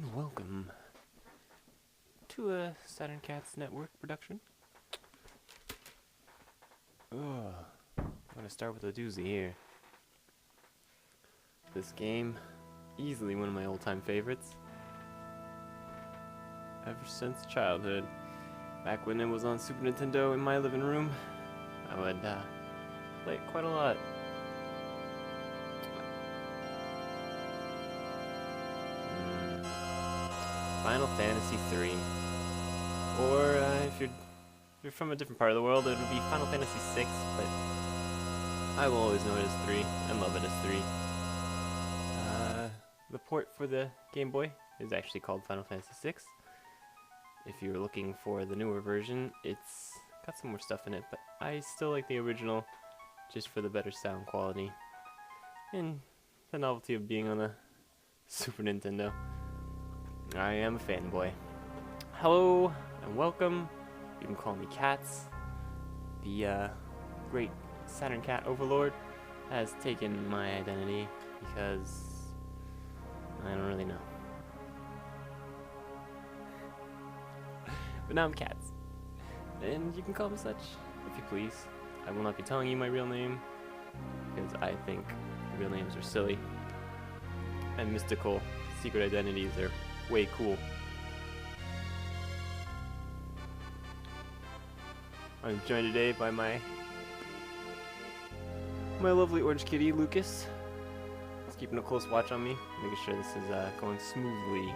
Welcome to a Saturn Cats Network production. I'm gonna start with a doozy here. This game, easily one of my old-time favorites. Ever since childhood. Back when it was on Super Nintendo in my living room, I would play it quite a lot. Final Fantasy 3. Or if you're from a different part of the world, it would be Final Fantasy 6, but I will always know it as 3 and love it as 3. The port for the Game Boy is actually called Final Fantasy 6. If you're looking for the newer version, it's got some more stuff in it, but I still like the original just for the better sound quality and the novelty of being on a Super Nintendo. I am a fanboy. Hello and welcome. You can call me Cats. The great Saturn Cat Overlord has taken my identity because I don't really know. But now I'm Cats. And you can call me such if you please. I will not be telling you my real name because I think real names are silly. And mystical secret identities are way cool. I'm joined today by my lovely orange kitty, Lucas. He's keeping a close watch on me, making sure this is going smoothly.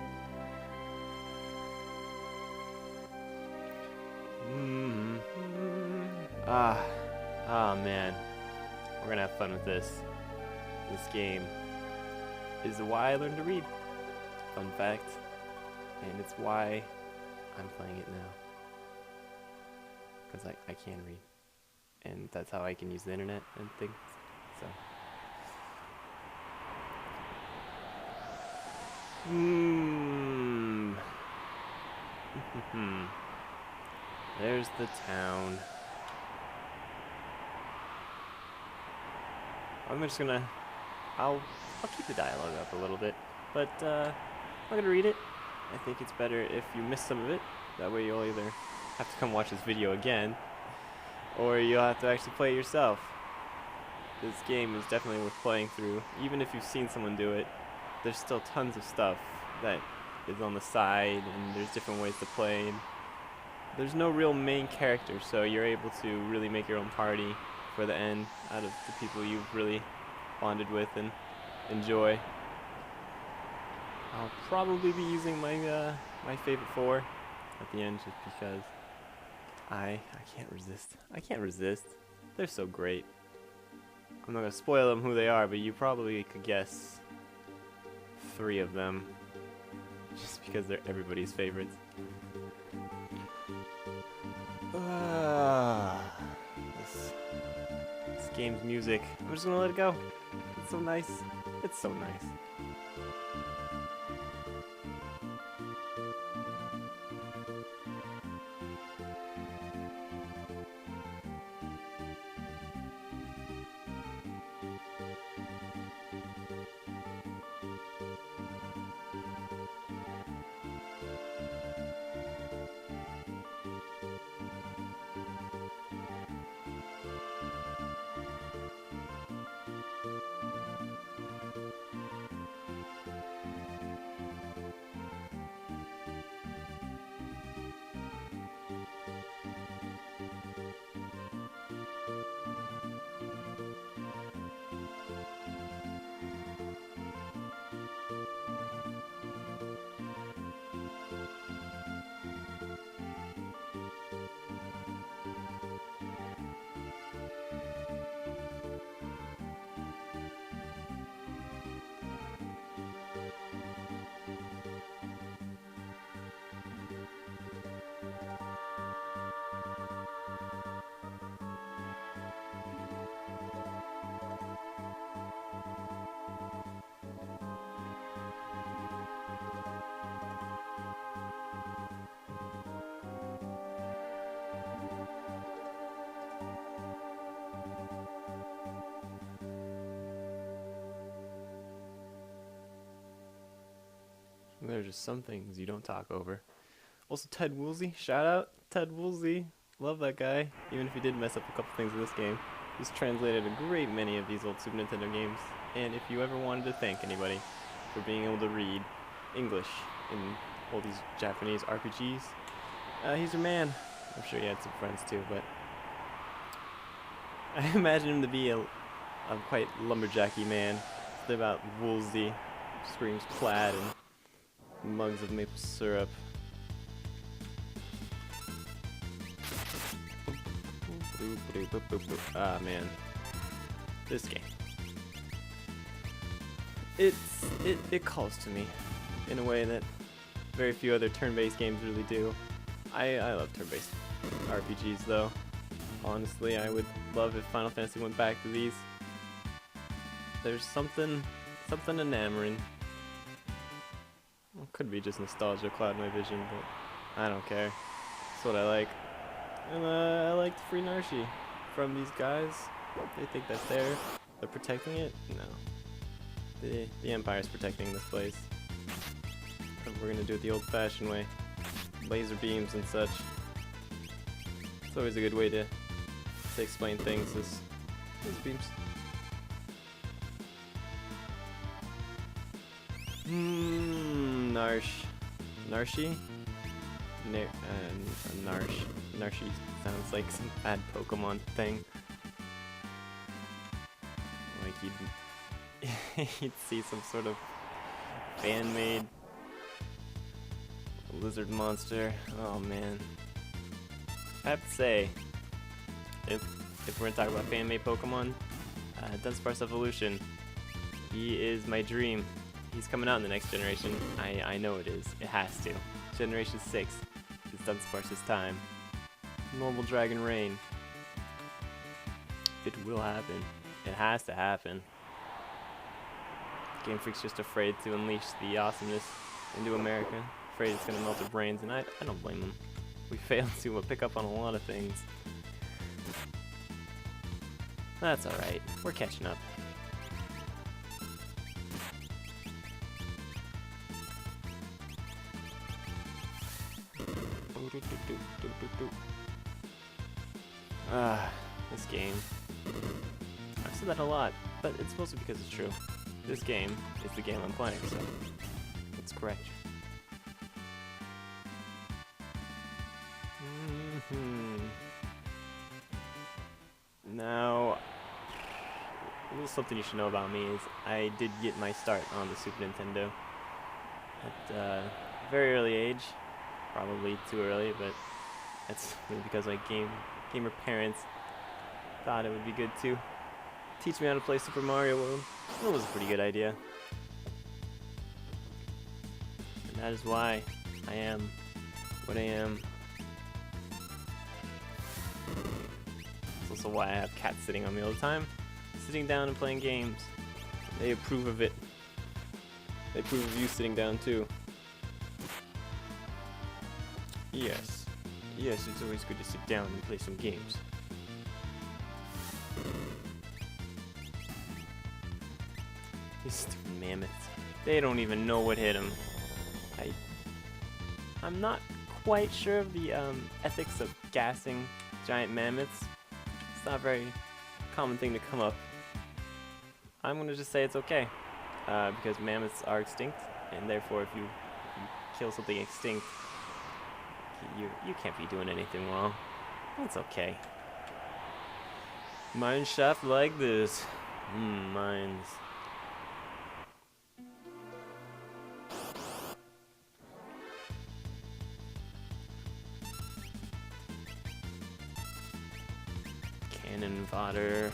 Man, we're gonna have fun with this. This game is why I learned to read. Fun fact, and it's why I'm playing it now. Because I can read, and that's how I can use the internet and things. So, there's the town. I'm just gonna, I'll keep the dialogue up a little bit, but I'm not gonna read it. I think it's better if you miss some of it. That way you'll either have to come watch this video again, or you'll have to actually play it yourself. This game is definitely worth playing through. Even if you've seen someone do it, there's still tons of stuff that is on the side, and there's different ways to play. And there's no real main character, so you're able to really make your own party for the end out of the people you've really bonded with and enjoy. I'll probably be using my my favorite 4 at the end just because I can't resist. I can't resist. They're so great. I'm not gonna spoil them who they are, but you probably could guess 3 of them just because they're everybody's favorites. This game's music. I'm just gonna let it go. It's so nice. It's so nice. There's just some things you don't talk over. Also, Ted Woolsey, shout out Ted Woolsey. Love that guy. Even if he did mess up a couple things in this game, he's translated a great many of these old Super Nintendo games. And if you ever wanted to thank anybody for being able to read English in all these Japanese RPGs, he's your man. I'm sure he had some friends too, but I imagine him to be a quite lumberjacky man. Live out Woolsey, screams plaid and mugs of maple syrup. Ah man, this game. It calls to me in a way that very few other turn-based games really do. I love turn-based RPGs though. Honestly, I would love if Final Fantasy went back to these. There's something enamoring. It could be just nostalgia cloud my vision, but I don't care. That's what I like. And I like the free Narshi from these guys. They think that's they're protecting it? No. The Empire's protecting this place. But we're gonna do it the old-fashioned way. Laser beams and such. It's always a good way to explain things is laser beams. Narshi? Narshi sounds like some bad Pokemon thing. Like you'd see some sort of fan-made lizard monster. Oh man. I have to say, if we're gonna talk about fan-made Pokemon, Dunsparce Evolution, he is my dream. He's coming out in the next generation. I know it is. It has to. Generation 6 is Dunsparce's time. Normal Dragon Rain. It will happen. It has to happen. Game Freak's just afraid to unleash the awesomeness into America. Afraid it's gonna melt their brains, and I don't blame them. We failed to pick up on a lot of things. That's alright. We're catching up. This game. I've said that a lot, but it's mostly because it's true. This game is the game I'm playing, so it's correct. Now, a little something you should know about me is I did get my start on the Super Nintendo at a very early age. Probably too early, but that's really because my gamer parents thought it would be good to teach me how to play Super Mario World. It was a pretty good idea. And that is why I am what I am. It's also why I have cats sitting on me all the time, sitting down and playing games. They approve of it. They approve of you sitting down too. Yes, it's always good to sit down and play some games. These stupid mammoths. They don't even know what hit them. I'm not quite sure of the ethics of gassing giant mammoths. It's not a very common thing to come up. I'm gonna just say it's okay. Because mammoths are extinct, and therefore if you kill something extinct, you can't be doing anything wrong. It's okay. Mine shaft like this. Mines. Cannon fodder.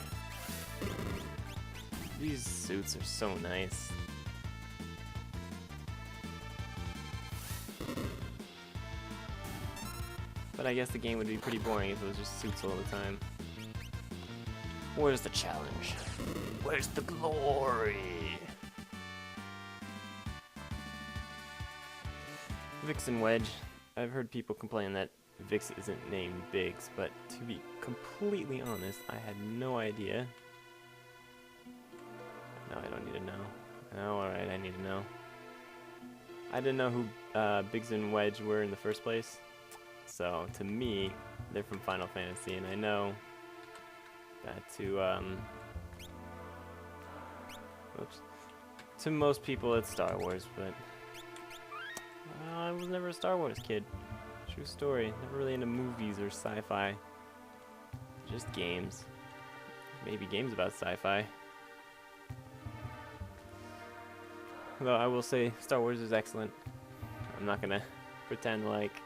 These suits are so nice. But I guess the game would be pretty boring if it was just suits all the time. Where's the challenge? Where's the glory? Vix and Wedge. I've heard people complain that Vix isn't named Biggs, but to be completely honest, I had no idea. No, I don't need to know. Oh, alright, I need to know. I didn't know who Biggs and Wedge were in the first place. So to me, they're from Final Fantasy, and I know that to most people it's Star Wars, but I was never a Star Wars kid. True story. Never really into movies or sci-fi. Just games. Maybe games about sci-fi. Though I will say Star Wars is excellent. I'm not gonna pretend like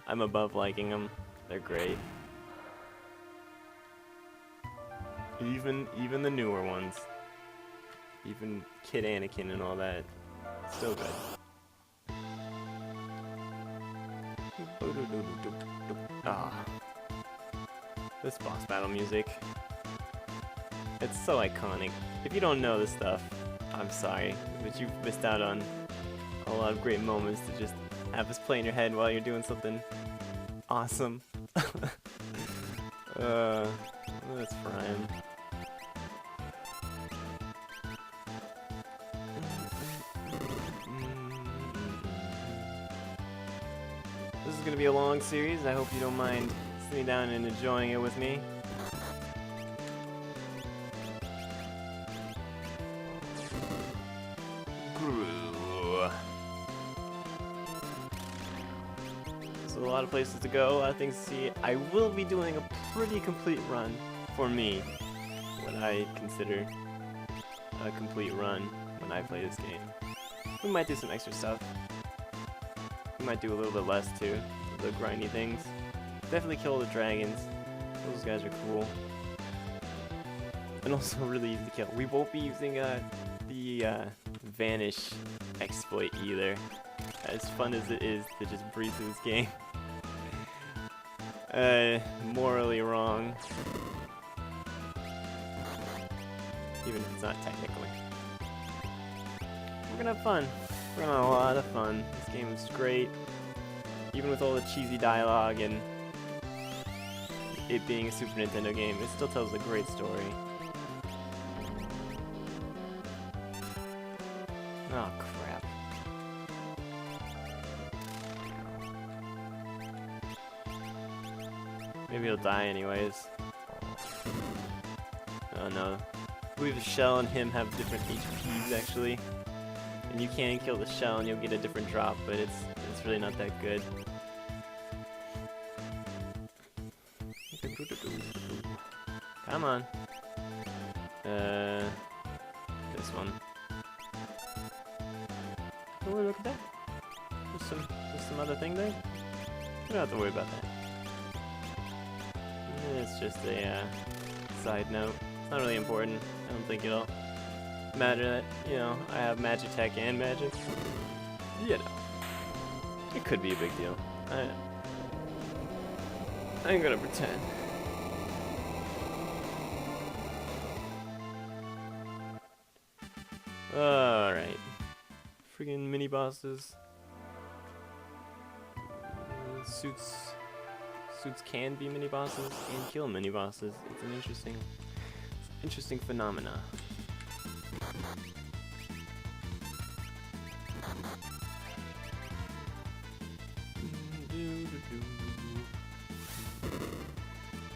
I'm above liking them. They're great. Even the newer ones. Even Kid Anakin and all that. Still good. Ah. This boss battle music. It's so iconic. If you don't know this stuff, I'm sorry, but you've missed out on a lot of great moments to just have this play in your head while you're doing something awesome. Let's fry him. This is gonna be a long series. I hope you don't mind sitting down and enjoying it with me. So a lot of places to go, a lot of things to see. I will be doing a pretty complete run for me. What I consider a complete run when I play this game. We might do some extra stuff. We might do a little bit less too. The grindy things. Definitely kill the dragons. Those guys are cool. And also really easy to kill. We won't be using the Vanish exploit either. As fun as it is to just breeze through this game. Morally wrong. Even if it's not technically. We're gonna have fun. We're gonna have a lot of fun. This game is great. Even with all the cheesy dialogue and it being a Super Nintendo game, it still tells a great story. Oh crap. Maybe he'll die anyways. Oh no. I believe the shell and him have different HPs actually. And you can kill the shell and you'll get a different drop, but it's really not that good. Come on. This one. Oh, look at that. There's some other thing there. You don't have to worry about that. It's just a side note. It's not really important. I don't think it'll matter that, you know, I have Magitech and magic. You know. It could be a big deal. I ain't gonna pretend. Alright. Friggin' mini bosses. Suits can be mini bosses and kill mini bosses. It's an interesting phenomena.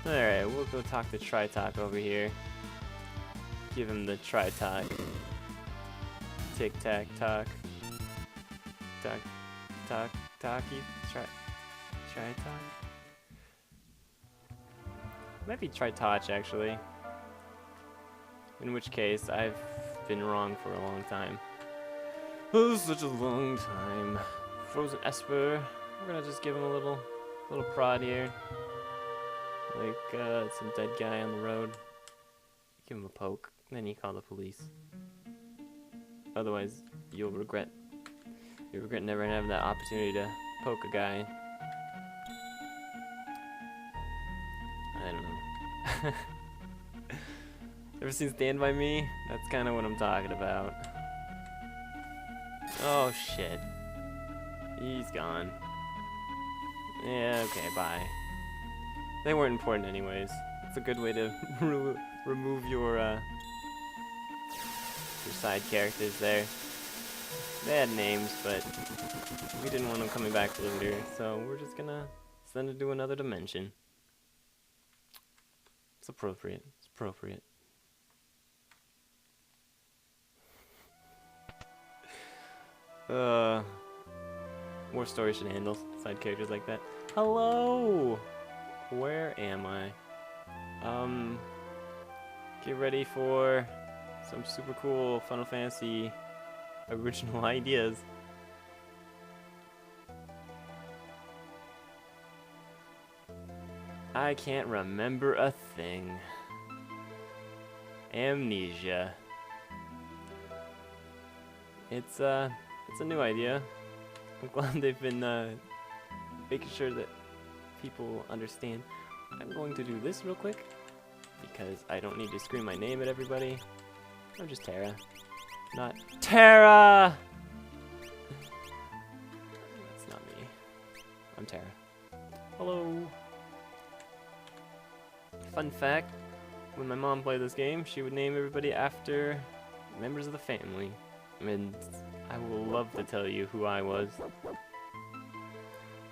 Alright, we'll go talk to Tritalk over here. Give him the Tritalk. Tic tac talk. Talky. Tritalk? Might be Tritouch actually. In which case, I've been wrong for a long time. Oh, such a long time. Frozen Esper. We're gonna just give him a little prod here. Like, some dead guy on the road. Give him a poke, then you call the police. Otherwise, you'll regret never having that opportunity to poke a guy. I don't know. Ever seen Stand By Me? That's kind of what I'm talking about. Oh shit. He's gone. Yeah, okay, bye. They weren't important anyways. It's a good way to remove your side characters there. They had names, but we didn't want them coming back later, so we're just gonna send it to another dimension. It's appropriate. It's appropriate. More story shenanigans, side characters like that. Hello! Where am I? Get ready for some super cool Final Fantasy original ideas. I can't remember a thing. Amnesia. It's a new idea. I'm glad they've been making sure that people understand. I'm going to do this real quick because I don't need to scream my name at everybody. I'm just Terra. Not Terra! That's not me. I'm Terra. Hello. Fun fact, when my mom played this game, she would name everybody after members of the family. And I will love to tell you who I was. But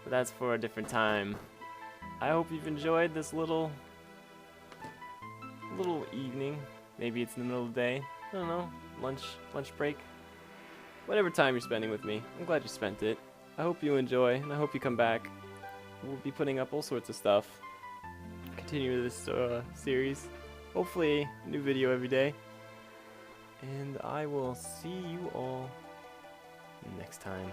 that's for a different time. I hope you've enjoyed this little evening. Maybe it's in the middle of the day. I don't know. Lunch break. Whatever time you're spending with me. I'm glad you spent it. I hope you enjoy, and I hope you come back. We'll be putting up all sorts of stuff. Continue this series. Hopefully, a new video every day. And I will see you all next time.